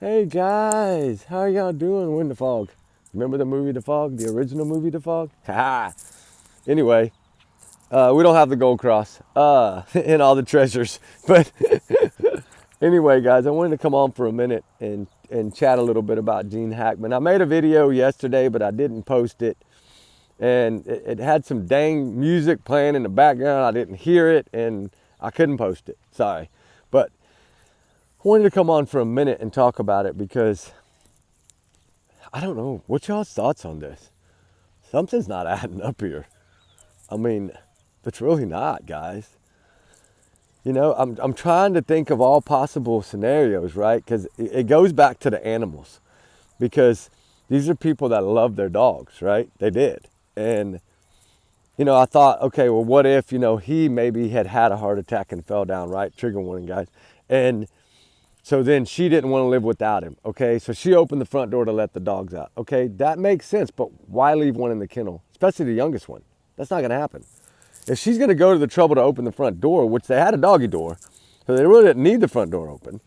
Hey guys, how are y'all doing? We're in the fog. Remember the movie The Fog? The original movie The Fog? Ha! Anyway, we don't have the gold cross and all the treasures. But anyway, guys, I wanted to come on for a minute and chat a little bit about Gene Hackman. I made a video yesterday, but I didn't post it. And it had some dang music playing in the background. I didn't hear it, and I couldn't post it. Sorry. But I wanted to come on for a minute and talk about it because I don't know. What's y'all's thoughts on this? Something's not adding up here. I mean, it's really not, guys. You know, I'm trying to think of all possible scenarios, right? Because it goes back to the animals. Because these are people that love their dogs, right? They did. And, you know, I thought, okay, well, what if, you know, he maybe had a heart attack and fell down, right? Trigger warning, guys. And so then she didn't want to live without him, okay? So she opened the front door to let the dogs out, okay? That makes sense, but why leave one in the kennel, especially the youngest one? That's not going to happen. If she's going to go to the trouble to open the front door, which they had a doggy door, so they really didn't need the front door open.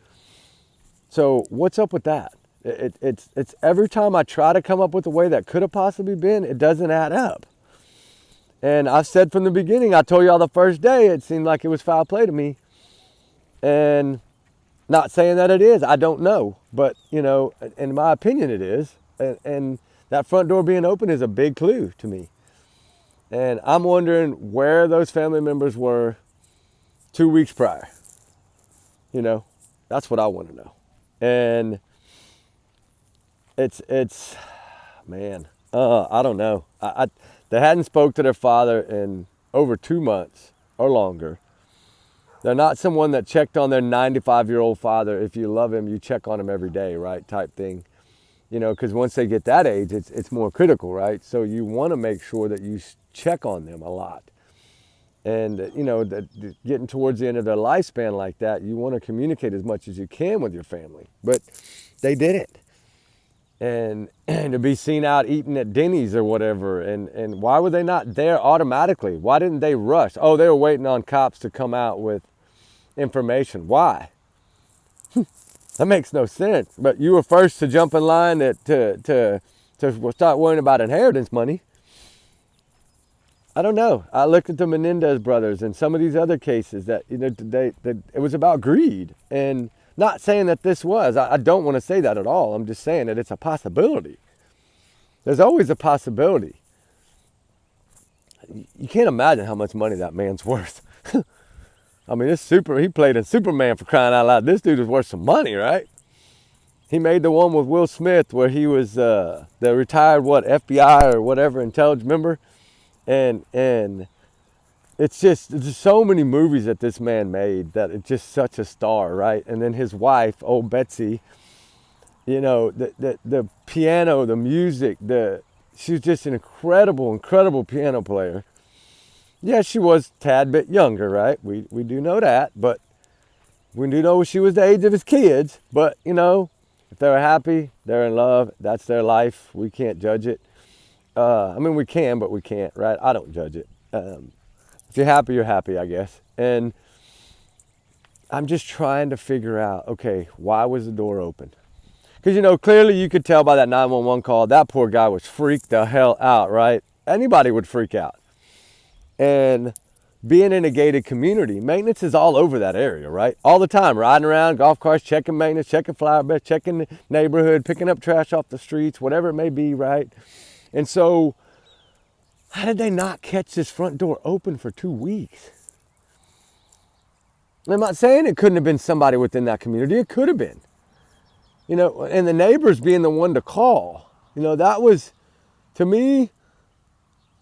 So what's up with that? It's every time I try to come up with a way that could have possibly been, it doesn't add up. And I said from the beginning, I told y'all the first day, it seemed like it was foul play to me. And not saying that it is, I don't know. But, you know, in my opinion, it is. And that front door being open is a big clue to me. And I'm wondering where those family members were 2 weeks prior. You know, that's what I want to know. And it's man, I don't know. They hadn't spoke to their father in over 2 months or longer. They're not someone that checked on their 95-year-old father. If you love him, you check on him every day, right? Type thing. You know, because once they get that age, it's more critical, right? So you want to make sure that you check on them a lot. And, you know, getting towards the end of their lifespan like that, you want to communicate as much as you can with your family. But they didn't. And to be seen out eating at Denny's or whatever. And why were they not there automatically? Why didn't they rush? Oh, they were waiting on cops to come out with information. Why? That makes no sense. But you were first to jump in line to start worrying about inheritance money. I don't know. I looked at the Menendez brothers and some of these other cases that, you know, it was about greed. And not saying that this was. I don't want to say that at all. I'm just saying that it's a possibility. There's always a possibility. You can't imagine how much money that man's worth. I mean, he played in Superman, for crying out loud. This dude was worth some money, right? He made the one with Will Smith where he was the retired, FBI or whatever, intelligence member. And it's just so many movies that this man made that it's just such a star, right? And then his wife, old Betsy, you know, the piano, the music, she was just an incredible piano player. Yeah, she was a tad bit younger, right? We do know that, but we do know she was the age of his kids. But, you know, if they're happy, they're in love, that's their life. We can't judge it. I mean, we can, but we can't, right? I don't judge it. If you're happy, you're happy, I guess. And I'm just trying to figure out, okay, why was the door open? Because, you know, clearly you could tell by that 911 call, that poor guy was freaked the hell out, right? Anybody would freak out. And being in a gated community, maintenance is all over that area, right? All the time, riding around, golf carts, checking maintenance, checking flower beds, checking the neighborhood, picking up trash off the streets, whatever it may be, right? And so, how did they not catch this front door open for 2 weeks? I'm not saying it couldn't have been somebody within that community. It could have been. You know, and the neighbors being the one to call. You know, that was, to me,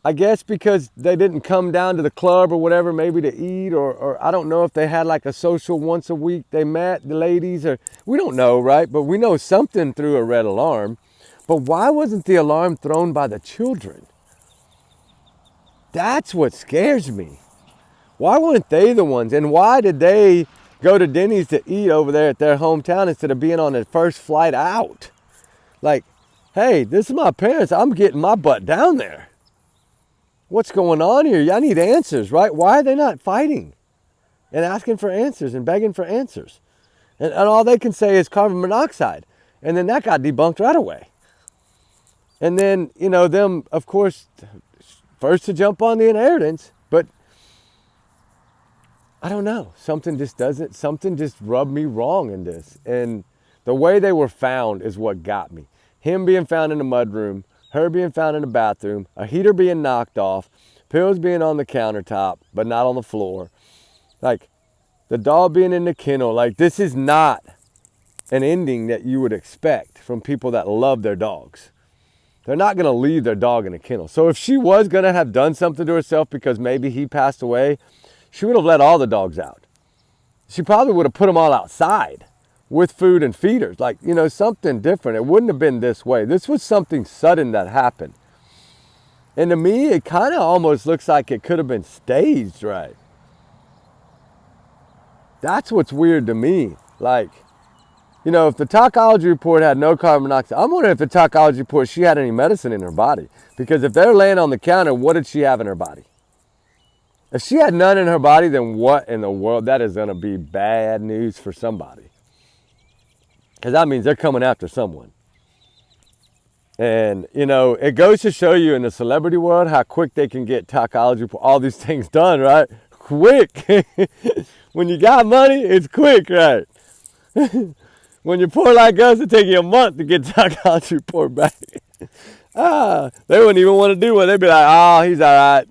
I guess because they didn't come down to the club or whatever, maybe to eat, or I don't know if they had like a social once a week they met, the ladies, or we don't know, right? But we know something threw a red alarm. But why wasn't the alarm thrown by the children? That's what scares me. Why weren't they the ones? And why did they go to Denny's to eat over there at their hometown instead of being on the first flight out? Like, hey, this is my parents. I'm getting my butt down there. What's going on here? I need answers, right? Why are they not fighting and asking for answers and begging for answers? And all they can say is carbon monoxide. And then that got debunked right away. And then, you know, them, of course, first to jump on the inheritance, but I don't know. Something just rubbed me wrong in this. And the way they were found is what got me. Him being found in the mudroom, her being found in the bathroom, a heater being knocked off, pills being on the countertop, but not on the floor. Like, the dog being in the kennel. Like, this is not an ending that you would expect from people that love their dogs. They're not going to leave their dog in a kennel. So if she was going to have done something to herself because maybe he passed away, she would have let all the dogs out. She probably would have put them all outside with food and feeders. Like, you know, something different. It wouldn't have been this way. This was something sudden that happened. And to me, it kind of almost looks like it could have been staged right. That's what's weird to me. Like, you know, if the toxicology report had no carbon monoxide, I'm wondering if the toxicology report, she had any medicine in her body. Because if they're laying on the counter, what did she have in her body? If she had none in her body, then what in the world? That is going to be bad news for somebody. Because that means they're coming after someone. And, you know, it goes to show you in the celebrity world how quick they can get toxicology, all these things done, right? Quick. When you got money, it's quick, right? When you're poor like us, it takes you a month to get toxicology report back. They wouldn't even want to do one. They'd be like, oh, he's all right.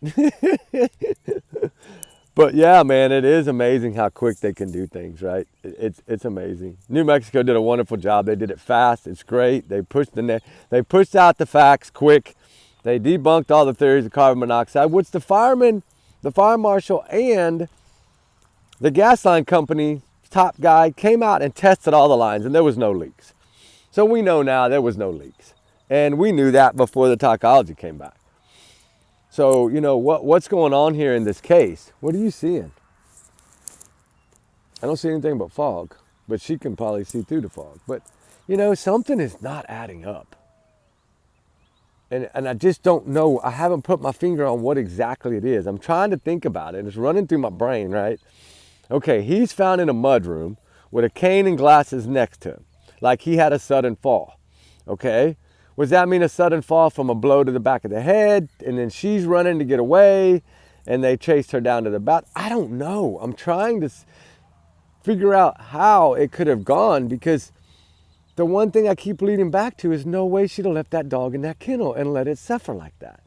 But yeah, man, it is amazing how quick they can do things, right? It's amazing. New Mexico did a wonderful job. They did it fast. It's great. They pushed out the facts quick. They debunked all the theories of carbon monoxide, which the fireman, the fire marshal, and the gas line company top guy came out and tested all the lines, and there was no leaks. So we know now there was no leaks. And we knew that before the toxicology came back. So, you know, what's going on here in this case? What are you seeing? I don't see anything but fog, but she can probably see through the fog. But, you know, something is not adding up. And I just don't know. I haven't put my finger on what exactly it is. I'm trying to think about it. It's running through my brain, right? Okay, he's found in a mudroom with a cane and glasses next to him, like he had a sudden fall, okay? Does that mean a sudden fall from a blow to the back of the head, and then she's running to get away, and they chased her down to the back? I don't know. I'm trying to figure out how it could have gone, because the one thing I keep leading back to is no way she'd have left that dog in that kennel and let it suffer like that.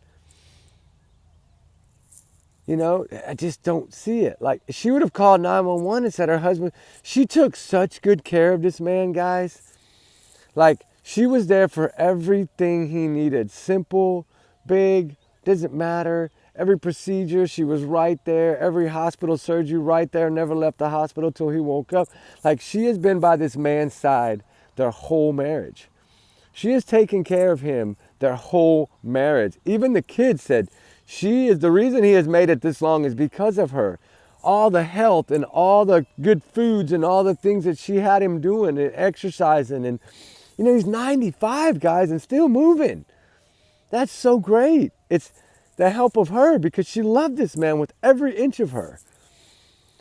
You know, I just don't see it. Like, she would have called 911 and said her husband, she took such good care of this man, guys. Like, she was there for everything he needed. Simple, big, doesn't matter. Every procedure, she was right there. Every hospital surgery, right there. Never left the hospital till he woke up. Like, she has been by this man's side their whole marriage. She has taken care of him their whole marriage. Even the kids said, she is the reason he has made it this long is because of her. All the health and all the good foods and all the things that she had him doing and exercising. And, you know, he's 95, guys, and still moving. That's so great. It's the help of her because she loved this man with every inch of her.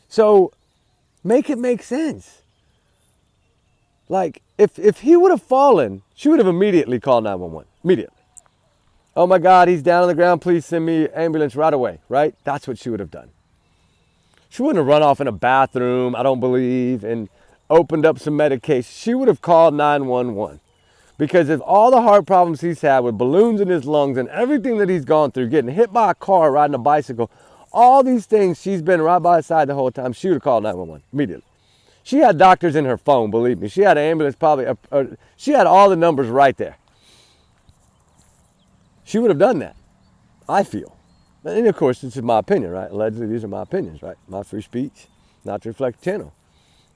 So make it make sense. Like, if he would have fallen, she would have immediately called 911. Immediately. Oh my God, he's down on the ground. Please send me an ambulance right away, right? That's what she would have done. She wouldn't have run off in a bathroom, I don't believe, and opened up some medication. She would have called 911. Because of all the heart problems he's had with balloons in his lungs and everything that he's gone through, getting hit by a car, riding a bicycle, all these things, she's been right by his side the whole time. She would have called 911 immediately. She had doctors in her phone, believe me. She had an ambulance probably, she had all the numbers right there. She would have done that, I feel. And of course, this is my opinion, right? Allegedly, these are my opinions, right? My free speech, not to reflect the channel.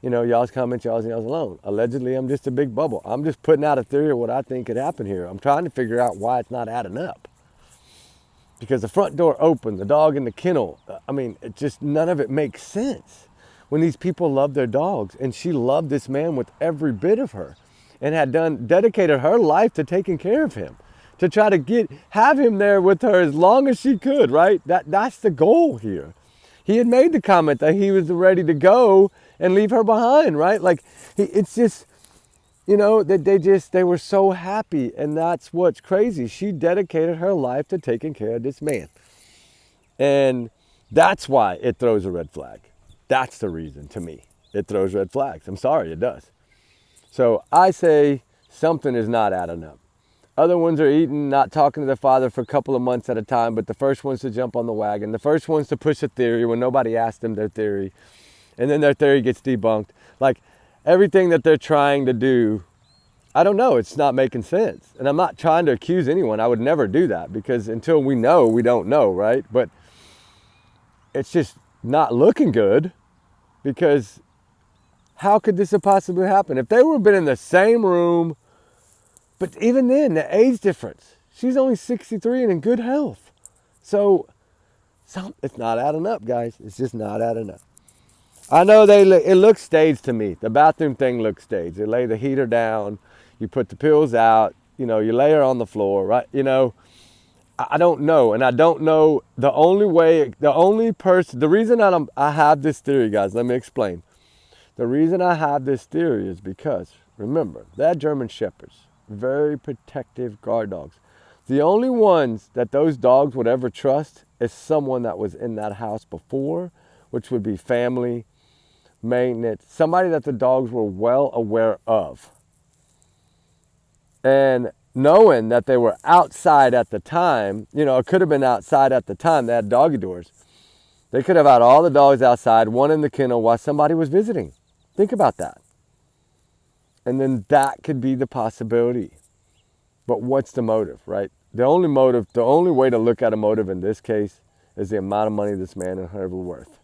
You know, y'all's comments, y'all's alone. Allegedly, I'm just a big bubble. I'm just putting out a theory of what I think could happen here. I'm trying to figure out why it's not adding up. Because the front door open, the dog in the kennel, I mean, it just, none of it makes sense. When these people love their dogs, and she loved this man with every bit of her, and had dedicated her life to taking care of him, to try to have him there with her as long as she could, right? That's the goal here. He had made the comment that he was ready to go and leave her behind, right? Like, it's just, You know, they were so happy. And that's what's crazy. She dedicated her life to taking care of this man. And that's why it throws a red flag. That's the reason, to me. It throws red flags. I'm sorry, it does. So I say something is not adding up. Other ones are eating, not talking to their father for a couple of months at a time, but the first ones to jump on the wagon, the first ones to push a theory when nobody asked them their theory, and then their theory gets debunked. Like, everything that they're trying to do, I don't know, it's not making sense. And I'm not trying to accuse anyone. I would never do that, because until we know, we don't know, right? But it's just not looking good, because how could this have possibly happened? If they would have been in the same room, but even then, the age difference. She's only 63 and in good health. So it's not adding up, guys. It's just not adding up. I know it looks staged to me. The bathroom thing looks staged. They lay the heater down. You put the pills out. You know, you lay her on the floor, right? You know, I don't know. And I don't know the reason I have this theory, guys, let me explain. The reason I have this theory is because, remember, they're German Shepherds. Very protective guard dogs. The only ones that those dogs would ever trust is someone that was in that house before, which would be family, maintenance, somebody that the dogs were well aware of. And knowing that they were outside at the time, you know, it could have been outside at the time, they had doggy doors. They could have had all the dogs outside, one in the kennel while somebody was visiting. Think about that. And then that could be the possibility. But what's the motive, right? The only way to look at a motive in this case is the amount of money this man and her were worth.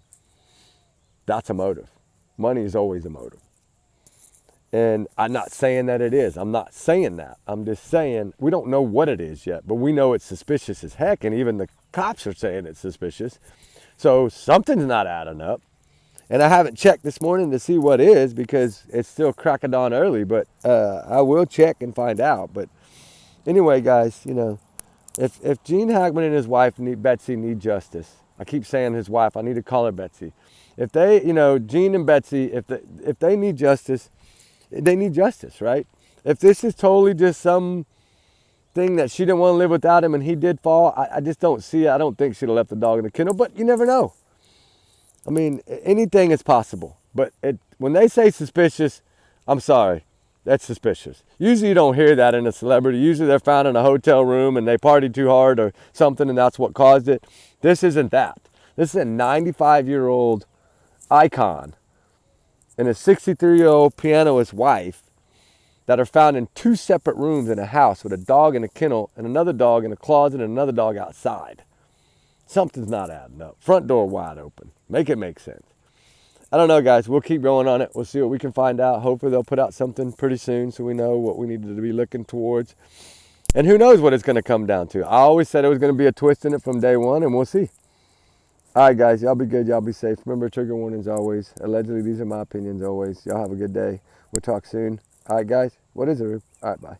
That's a motive. Money is always a motive. And I'm not saying that it is. I'm not saying that. I'm just saying we don't know what it is yet, but we know it's suspicious as heck, and even the cops are saying it's suspicious. So something's not adding up. And I haven't checked this morning to see what is, because it's still crack of dawn early, but I will check and find out. But anyway, guys, you know, if Gene Hackman and his wife Betsy need justice, I keep saying his wife, I need to call her Betsy. If they, you know, Gene and Betsy, if they need justice, they need justice, right? If this is totally just some thing that she didn't want to live without him and he did fall, I just don't see it. I don't think she'd have left the dog in the kennel, but you never know. I mean, anything is possible. But when they say suspicious, I'm sorry, that's suspicious. Usually you don't hear that in a celebrity. Usually they're found in a hotel room and they partied too hard or something, and that's what caused it. This isn't that. This is a 95-year-old icon and a 63-year-old pianist wife that are found in two separate rooms in a house with a dog in a kennel and another dog in a closet and another dog outside. Something's not adding up. Front door wide open. Make it make sense. I don't know, guys. We'll keep going on it. We'll see what we can find out. Hopefully they'll put out something pretty soon so we know what we need to be looking towards. And who knows what it's going to come down to. I always said it was going to be a twist in it from day one, and we'll see. All right, guys. Y'all be good. Y'all be safe. Remember, trigger warnings always. Allegedly, these are my opinions always. Y'all have a good day. We'll talk soon. All right, guys. What is it, Rube? All right, bye.